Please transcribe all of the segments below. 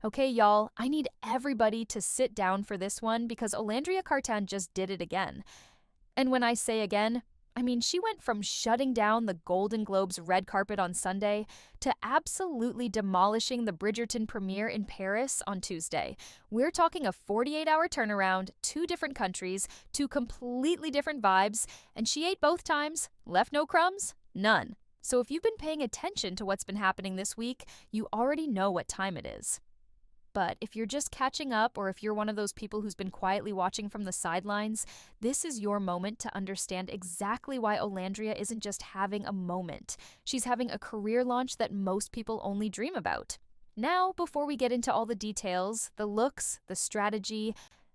Okay, y'all, I need everybody to sit down for this one because Olandria Cartan just did it again. And when I say again, I mean she went from shutting down the Golden Globes red carpet on Sunday to absolutely demolishing the Bridgerton premiere in Paris on Tuesday. We're talking a 48-hour turnaround, 2 different countries, 2 completely different vibes, and she ate both times, left no crumbs, none. So if you've been paying attention to what's been happening this week, you already know what time it is. But if you're just catching up, or if you're one of those people who's been quietly watching from the sidelines, this is your moment to understand exactly why Olandria isn't just having a moment. She's having a career launch that most people only dream about. Now, before we get into all the details, the looks, the strategy,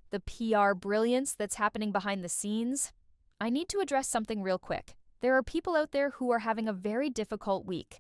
the PR brilliance that's happening behind the scenes, I need to address something real quick. There are people out there who are having a very difficult week.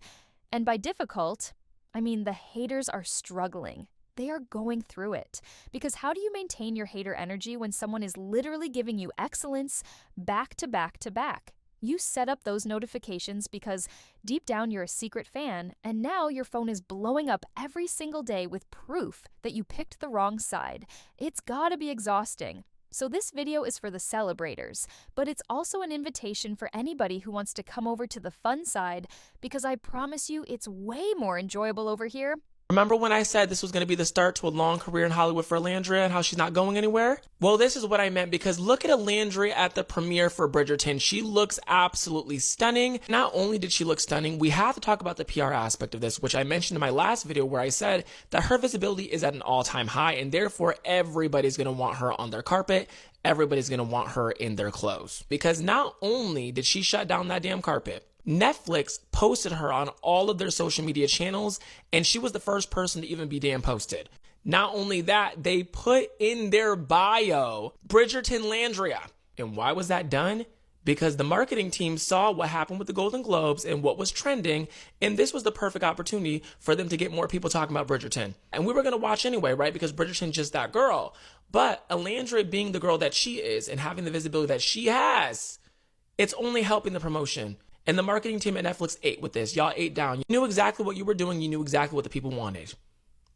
And by difficult, I mean the haters are struggling. They are going through it. Because how do you maintain your hater energy when someone is literally giving you excellence back to back to back? You set up those notifications because deep down you're a secret fan, and now your phone is blowing up every single day with proof that you picked the wrong side. It's gotta be exhausting. So this video is for the celebrators, but it's also an invitation for anybody who wants to come over to the fun side, because I promise you it's way more enjoyable over here. Remember when I said this was going to be the start to a long career in Hollywood for Olandria and how she's not going anywhere? Well, this is what I meant, because look at Olandria at the premiere for Bridgerton. She looks absolutely stunning. Not only did she look stunning, we have to talk about the PR aspect of this, which I mentioned in my last video where I said that her visibility is at an all-time high, and therefore everybody's going to want her on their carpet. Everybody's going to want her in their clothes. Because not only did she shut down that damn carpet, Netflix posted her on all of their social media channels, and she was the first person to even be damn posted. Not only that, they put in their bio, Bridgertonlandria. And why was that done? Because the marketing team saw what happened with the Golden Globes and what was trending, and this was the perfect opportunity for them to get more people talking about Bridgerton. And we were going to watch anyway, right? Because Bridgerton's just that girl. But Olandria being the girl that she is and having the visibility that she has, it's only helping the promotion. And the marketing team at Netflix ate with this. Y'all ate down. You knew exactly what you were doing. You knew exactly what the people wanted,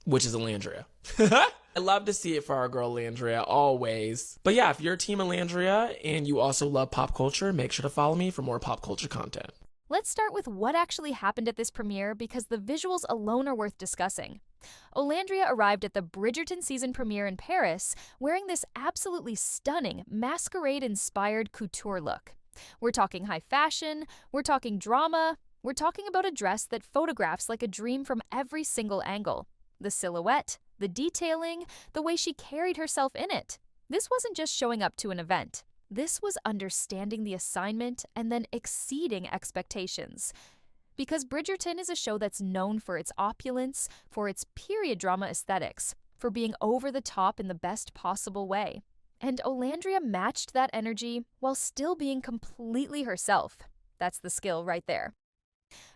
which is Olandria. I love to see it for our girl Olandria, always. But yeah, if you're Team Olandria and you also love pop culture, make sure to follow me for more pop culture content. Let's start with what actually happened at this premiere, because the visuals alone are worth discussing. Olandria arrived at the Bridgerton season premiere in Paris wearing this absolutely stunning masquerade-inspired couture look. We're talking high fashion, we're talking drama, we're talking about a dress that photographs like a dream from every single angle. The silhouette, the detailing, the way she carried herself in it. This wasn't just showing up to an event. This was understanding the assignment and then exceeding expectations. Because Bridgerton is a show that's known for its opulence, for its period drama aesthetics, for being over the top in the best possible way. And Olandria matched that energy while still being completely herself. That's the skill right there.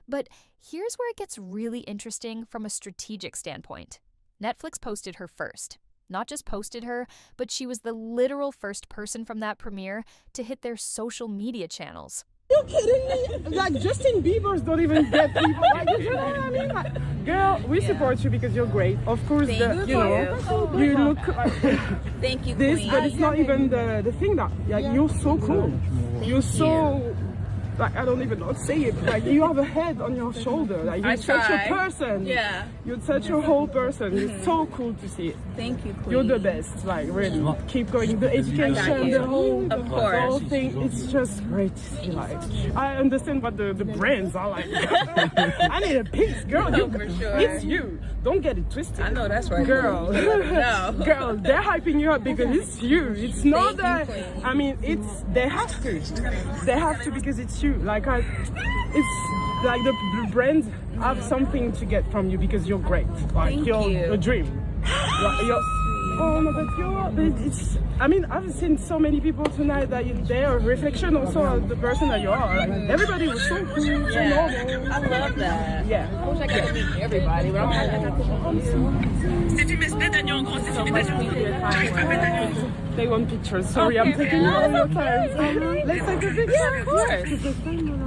But here's where it gets really interesting from a strategic standpoint. Netflix posted her first. Not just posted her, but she was the literal first person from that premiere to hit their social media channels. Are you kidding me? Like, Justin Bieber's don't even get people. Like, you know what I mean? Like, girl, we support you because you're great. Of course, you look like Thank you, this, Queen. but it's not even the thing that, like, you're so cool. You're so, like, I don't even know how to say it. Like, you have a head on your shoulder. Like, you're such a person. Yeah. You're such a whole person. You're so cool to see. Thank you, Queen. You're the best. Like, really. Keep going. The education, the whole thing. It's just great to see. Like, I understand what the brands are like. I need a piece, girl. For sure. It's you. Don't get it twisted. I know that's right, girl. No. Girl, they're hyping you up because it's you. It's not that. I mean, it's they have to. They have to because it's you. Like it's like the brands have something to get from you because you're great. Like you're a dream. Oh my God, it's. I mean, I've seen so many people tonight that they're a reflection also of the person that you are. Like, everybody was so cool, so normal. I love that. Yeah. I wish I got to meet everybody, but They want pictures. Sorry, I'm taking all your time. Let's take a picture. yeah, of course.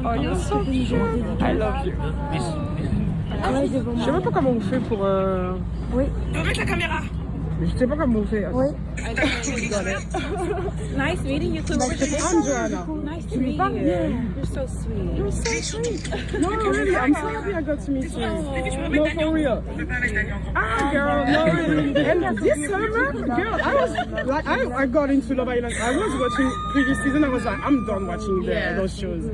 Oh, you're so cute. I love you. Je sais même pas comment on fait pour. Oui. Avec la caméra. Je sais pas comment on fait. Oui. Nice meeting you. I'm Joanna. Nice to meet you. You're so sweet. You're so sweet. No, really, I'm so happy I got to meet you. No, for real. Ah, girl, no, really. And this summer, girl, I was like, I got into Love Island. I was watching previous season. I was like, I'm done watching those shows.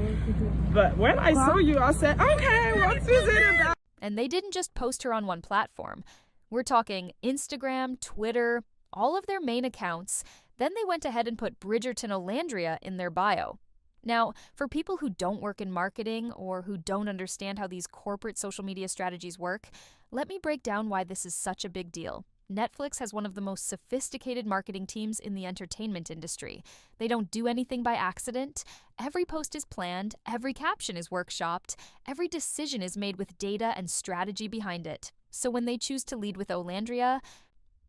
But when I saw you, I said, okay, what's it about? And they didn't just post her on one platform. We're talking Instagram, Twitter, all of their main accounts. Then they went ahead and put Bridgerton Olandria in their bio. Now, for people who don't work in marketing or who don't understand how these corporate social media strategies work, let me break down why this is such a big deal. Netflix has one of the most sophisticated marketing teams in the entertainment industry. They don't do anything by accident. Every post is planned, every caption is workshopped, every decision is made with data and strategy behind it. So when they choose to lead with Olandria,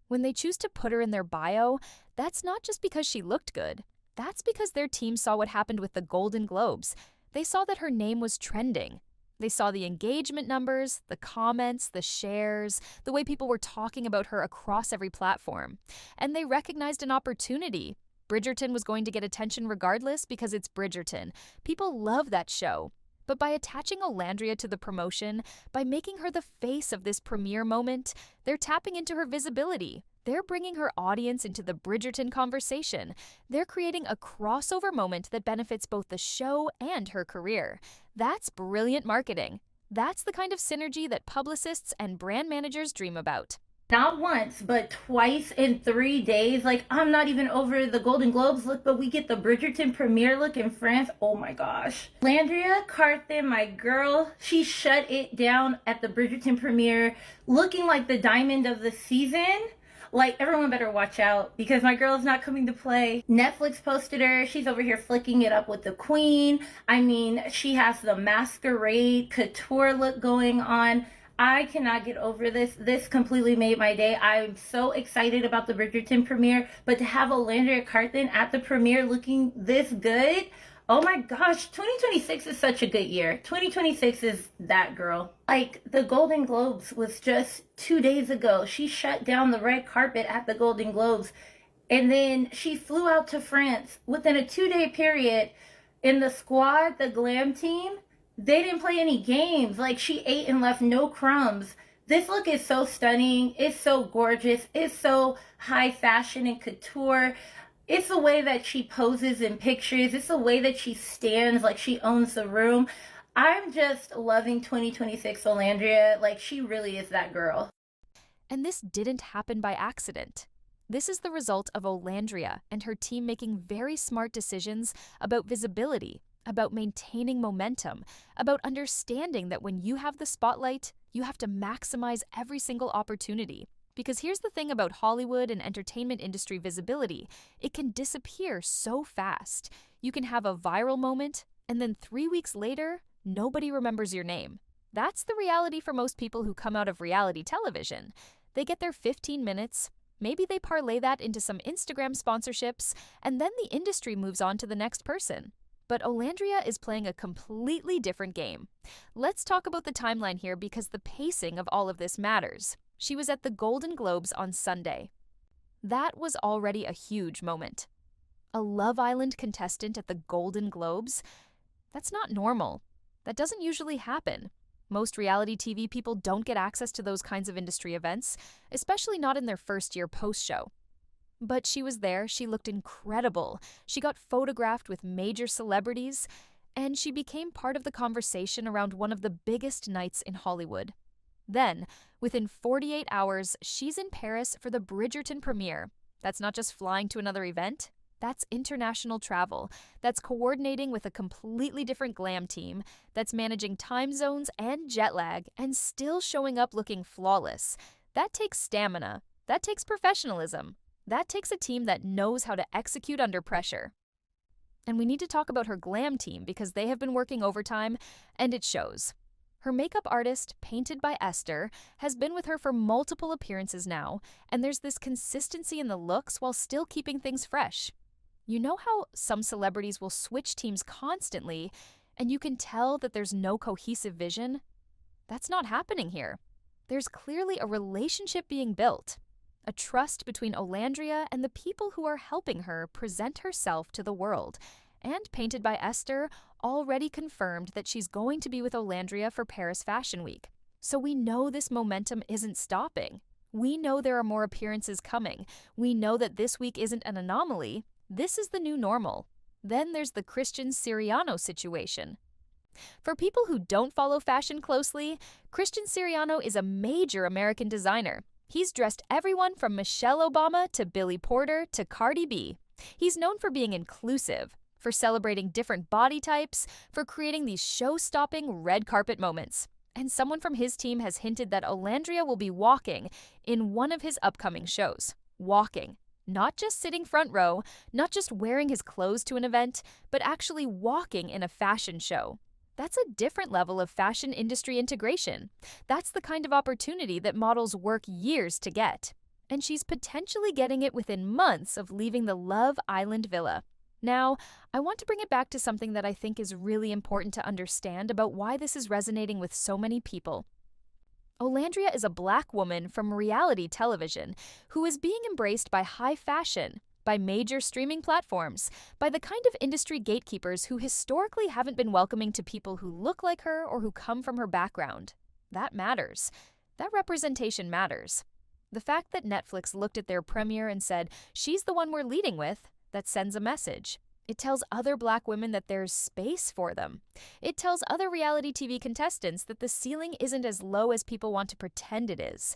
when they choose to put her in their bio, that's not just because she looked good. That's because their team saw what happened with the Golden Globes. They saw that her name was trending. They saw the engagement numbers, the comments, the shares, the way people were talking about her across every platform. And they recognized an opportunity. Bridgerton was going to get attention regardless because it's Bridgerton. People love that show. But by attaching Olandria to the promotion, by making her the face of this premiere moment, they're tapping into her visibility. They're bringing her audience into the Bridgerton conversation. They're creating a crossover moment that benefits both the show and her career. That's brilliant marketing. That's the kind of synergy that publicists and brand managers dream about. Not once, but twice in 3 days. Like, I'm not even over the Golden Globes look, but we get the Bridgerton premiere look in France. Oh my gosh. Olandria Cartan, my girl, she shut it down at the Bridgerton premiere, looking like the diamond of the season. Like, everyone better watch out because my girl's not coming to play. Netflix posted her. She's over here flicking it up with the queen. I mean, she has the masquerade couture look going on. I cannot get over this. This completely made my day. I'm so excited about the Bridgerton premiere, but to have Olandria Cartan at the premiere looking this good, oh my gosh, 2026 is such a good year. 2026 is that girl. Like, the Golden Globes was just 2 days ago. She shut down the red carpet at the Golden Globes, and then she flew out to France within a 2-day period. In the squad, the glam team, they didn't play any games. Like, she ate and left no crumbs. This look is so stunning. It's so gorgeous. It's so high fashion and couture. It's the way that she poses in pictures. It's the way that she stands like she owns the room. I'm just loving 2026 Olandria. Like, she really is that girl. And this didn't happen by accident. This is the result of Olandria and her team making very smart decisions about visibility, about maintaining momentum, about understanding that when you have the spotlight, you have to maximize every single opportunity. Because here's the thing about Hollywood and entertainment industry visibility, it can disappear so fast. You can have a viral moment, and then 3 weeks later, nobody remembers your name. That's the reality for most people who come out of reality television. They get their 15 minutes, maybe they parlay that into some Instagram sponsorships, and then the industry moves on to the next person. But Olandria is playing a completely different game. Let's talk about the timeline here because the pacing of all of this matters. She was at the Golden Globes on Sunday. That was already a huge moment. A Love Island contestant at the Golden Globes? That's not normal. That doesn't usually happen. Most reality TV people don't get access to those kinds of industry events, especially not in their first year post-show. But she was there, she looked incredible, she got photographed with major celebrities, and she became part of the conversation around one of the biggest nights in Hollywood. Then, within 48 hours, she's in Paris for the Bridgerton premiere. That's not just flying to another event, that's international travel. That's coordinating with a completely different glam team, that's managing time zones and jet lag, and still showing up looking flawless. That takes stamina, that takes professionalism. That takes a team that knows how to execute under pressure. And we need to talk about her glam team because they have been working overtime, and it shows. Her makeup artist, painted by Esther, has been with her for multiple appearances now, and there's this consistency in the looks while still keeping things fresh. You know how some celebrities will switch teams constantly, and you can tell that there's no cohesive vision? That's not happening here. There's clearly a relationship being built, a trust between Olandria and the people who are helping her present herself to the world, and painted by Esther, already confirmed that she's going to be with Olandria for Paris Fashion Week. So we know this momentum isn't stopping. We know there are more appearances coming. We know that this week isn't an anomaly. This is the new normal. Then there's the Christian Siriano situation. For people who don't follow fashion closely, Christian Siriano is a major American designer. He's dressed everyone from Michelle Obama to Billy Porter to Cardi B. He's known for being inclusive, for celebrating different body types, for creating these show-stopping red carpet moments. And someone from his team has hinted that Olandria will be walking in one of his upcoming shows. Walking. Not just sitting front row, not just wearing his clothes to an event, but actually walking in a fashion show. That's a different level of fashion industry integration. That's the kind of opportunity that models work years to get. And she's potentially getting it within months of leaving the Love Island villa. Now, I want to bring it back to something that I think is really important to understand about why this is resonating with so many people. Olandria is a Black woman from reality television who is being embraced by high fashion, by major streaming platforms, by the kind of industry gatekeepers who historically haven't been welcoming to people who look like her or who come from her background. That matters. That representation matters. The fact that Netflix looked at their premiere and said, "She's the one we're leading with," that sends a message. It tells other Black women that there's space for them. It tells other reality TV contestants that the ceiling isn't as low as people want to pretend it is.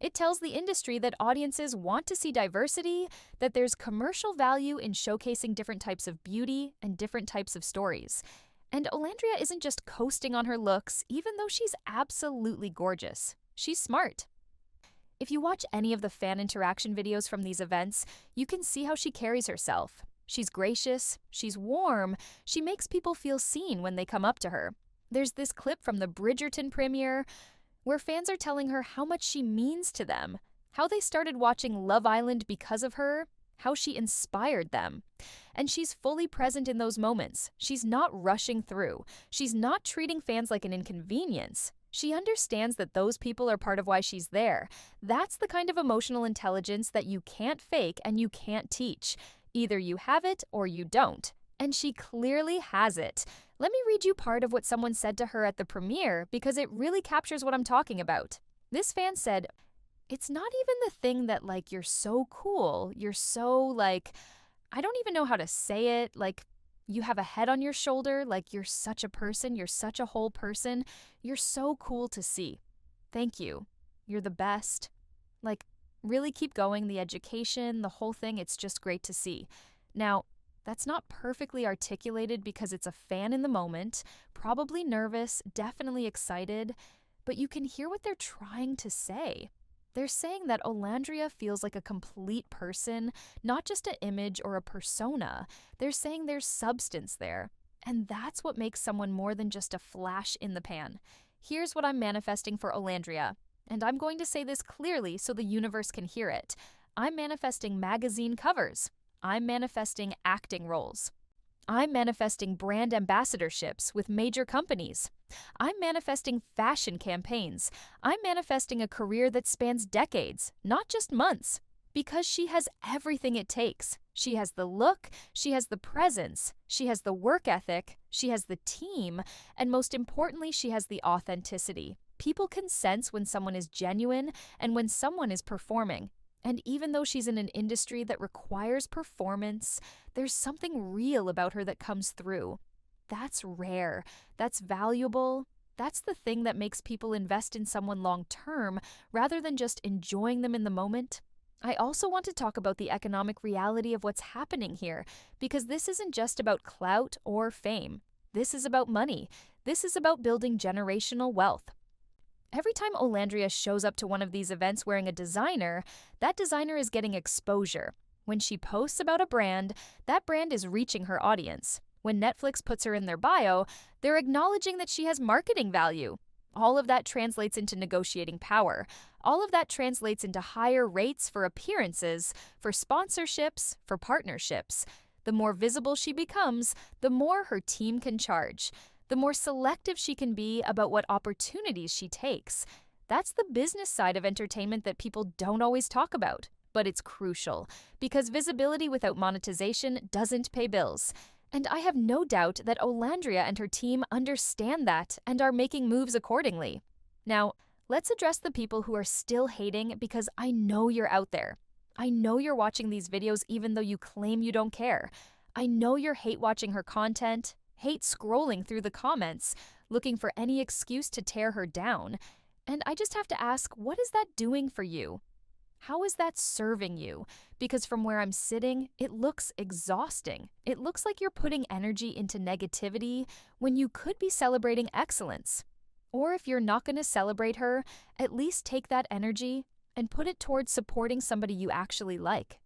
It tells the industry that audiences want to see diversity, that there's commercial value in showcasing different types of beauty and different types of stories. And Olandria isn't just coasting on her looks, even though she's absolutely gorgeous. She's smart. If you watch any of the fan interaction videos from these events, you can see how she carries herself. She's gracious, she's warm, she makes people feel seen when they come up to her. There's this clip from the Bridgerton premiere where fans are telling her how much she means to them, how they started watching Love Island because of her, how she inspired them. And she's fully present in those moments. She's not rushing through. She's not treating fans like an inconvenience. She understands that those people are part of why she's there. That's the kind of emotional intelligence that you can't fake and you can't teach. Either you have it or you don't. And she clearly has it. Let me read you part of what someone said to her at the premiere because it really captures what I'm talking about. This fan said, "It's not even the thing that, like, you're so cool. You're so, like, I don't even know how to say it. Like, you have a head on your shoulder. Like, you're such a person. You're such a whole person. You're so cool to see. Thank you. You're the best. Like, really keep going. The education, the whole thing, it's just great to see." Now, that's not perfectly articulated because it's a fan in the moment, probably nervous, definitely excited, but you can hear what they're trying to say. They're saying that Olandria feels like a complete person, not just an image or a persona. They're saying there's substance there. And that's what makes someone more than just a flash in the pan. Here's what I'm manifesting for Olandria. And I'm going to say this clearly so the universe can hear it. I'm manifesting magazine covers. I'm manifesting acting roles. I'm manifesting brand ambassadorships with major companies. I'm manifesting fashion campaigns. I'm manifesting a career that spans decades, not just months. Because she has everything it takes. She has the look, she has the presence, she has the work ethic, she has the team, and most importantly, she has the authenticity. People can sense when someone is genuine and when someone is performing. And even though she's in an industry that requires performance, there's something real about her that comes through. That's rare. That's valuable. That's the thing that makes people invest in someone long term rather than just enjoying them in the moment. I also want to talk about the economic reality of what's happening here, because this isn't just about clout or fame. This is about money. This is about building generational wealth. Every time Olandria shows up to one of these events wearing a designer, that designer is getting exposure. When she posts about a brand, that brand is reaching her audience. When Netflix puts her in their bio, they're acknowledging that she has marketing value. All of that translates into negotiating power. All of that translates into higher rates for appearances, for sponsorships, for partnerships. The more visible she becomes, the more her team can charge. the more selective she can be about what opportunities she takes. That's the business side of entertainment that people don't always talk about. But it's crucial, because visibility without monetization doesn't pay bills. And I have no doubt that Olandria and her team understand that and are making moves accordingly. Now, let's address the people who are still hating, because I know you're out there. I know you're watching these videos even though you claim you don't care. I know you're hate watching her content, hate scrolling through the comments, looking for any excuse to tear her down. And I just have to ask, what is that doing for you? How is that serving you? Because from where I'm sitting, it looks exhausting. It looks like you're putting energy into negativity when you could be celebrating excellence. Or if you're not going to celebrate her, at least take that energy and put it towards supporting somebody you actually like.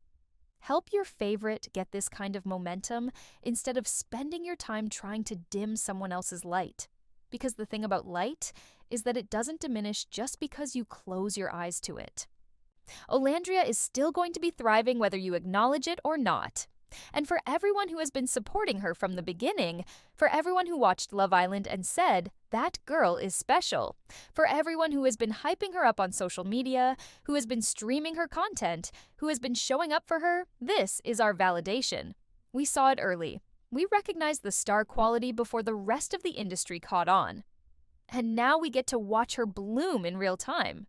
Help your favorite get this kind of momentum instead of spending your time trying to dim someone else's light. Because the thing about light is that it doesn't diminish just because you close your eyes to it. Olandria is still going to be thriving whether you acknowledge it or not. And for everyone who has been supporting her from the beginning, for everyone who watched Love Island and said, that girl is special, for everyone who has been hyping her up on social media, who has been streaming her content, who has been showing up for her, this is our validation. We saw it early. We recognized the star quality before the rest of the industry caught on. And now we get to watch her bloom in real time.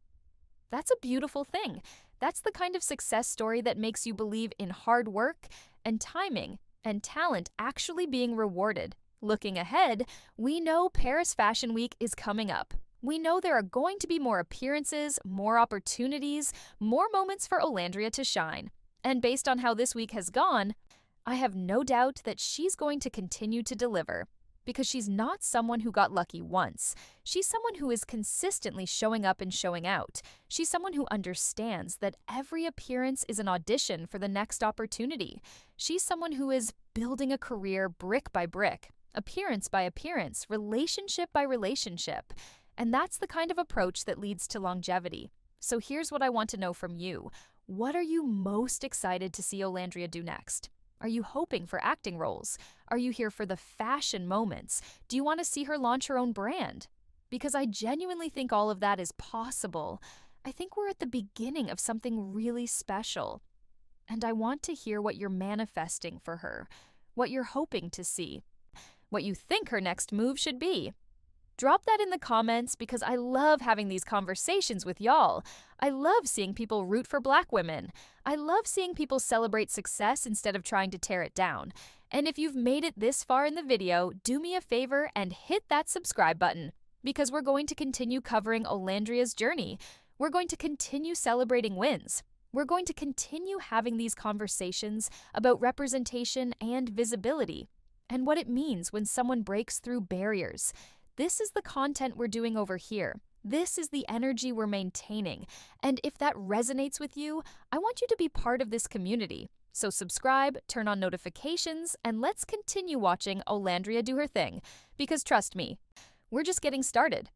That's a beautiful thing. That's the kind of success story that makes you believe in hard work and timing and talent actually being rewarded. Looking ahead, we know Paris Fashion Week is coming up. We know there are going to be more appearances, more opportunities, more moments for Olandria to shine. And based on how this week has gone, I have no doubt that she's going to continue to deliver. Because she's not someone who got lucky once. She's someone who is consistently showing up and showing out. She's someone who understands that every appearance is an audition for the next opportunity. She's someone who is building a career brick by brick, appearance by appearance, relationship by relationship. And that's the kind of approach that leads to longevity. So here's what I want to know from you. What are you most excited to see Olandria do next? Are you hoping for acting roles? Are you here for the fashion moments? Do you want to see her launch her own brand? Because I genuinely think all of that is possible. I think we're at the beginning of something really special. And I want to hear what you're manifesting for her, what you're hoping to see, what you think her next move should be. Drop that in the comments because I love having these conversations with y'all. I love seeing people root for Black women. I love seeing people celebrate success instead of trying to tear it down. And if you've made it this far in the video, do me a favor and hit that subscribe button because we're going to continue covering Olandria's journey. We're going to continue celebrating wins. We're going to continue having these conversations about representation and visibility and what it means when someone breaks through barriers. This is the content we're doing over here. This is the energy we're maintaining. And if that resonates with you, I want you to be part of this community. So subscribe, turn on notifications, and let's continue watching Olandria do her thing. Because trust me, we're just getting started.